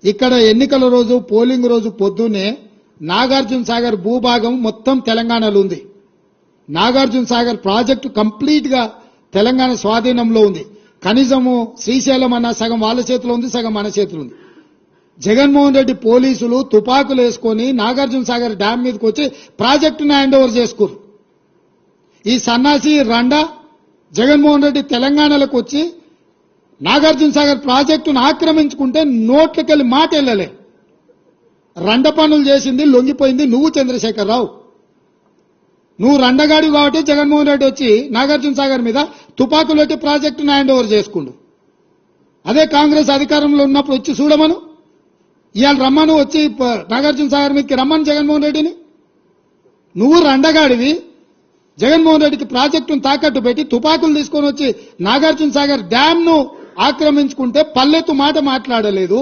ఇక్కడ ఎన్నికల రోజు పోలింగ్ రోజు పొద్దున్నే నాగార్జున సాగర్ భూభాగం మొత్తం తెలంగాణలో ఉంది. నాగార్జున సాగర్ ప్రాజెక్టు కంప్లీట్ గా తెలంగాణ స్వాధీనంలో ఉంది. కనీసము శ్రీశైలం అన్న సగం వాళ్ళ చేతిలో ఉంది, సగం మన చేతిలో ఉంది. జగన్మోహన్ రెడ్డి పోలీసులు తుపాకులు వేసుకొని నాగార్జున సాగర్ డ్యామ్ మీదకి వచ్చి ప్రాజెక్టును హ్యాండ్ ఓవర్ చేసుకోరు. ఈ సన్నాసి రండా జగన్మోహన్ రెడ్డి తెలంగాణలోకి వచ్చి నాగార్జున సాగర్ ప్రాజెక్టును ఆక్రమించుకుంటే నోట్లకెళ్ళి మాట వెళ్ళలే. రండ పనులు చేసింది లొంగిపోయింది నువ్వు చంద్రశేఖరరావు. నువ్వు రండగాడి కాబట్టి జగన్మోహన్ రెడ్డి వచ్చి నాగార్జున సాగర్ మీద తుపాకులు పెట్టి ప్రాజెక్టును హ్యాండ్ ఓవర్ చేసుకుండు. అదే కాంగ్రెస్ అధికారంలో ఉన్నప్పుడు వచ్చి చూడమను, ఇవాళ రమ్మను, వచ్చి నాగార్జున సాగర్ మీదకి రమ్మను జగన్మోహన్ రెడ్డిని. నువ్వు రండగాడివి జగన్మోహన్ రెడ్డికి ప్రాజెక్టును తాకట్టు పెట్టి తుపాకులు తీసుకొని వచ్చి నాగార్జున సాగర్ డ్యామ్ ను ఆక్రమించుకుంటే పల్లెత్తు మాట మాట్లాడలేదు.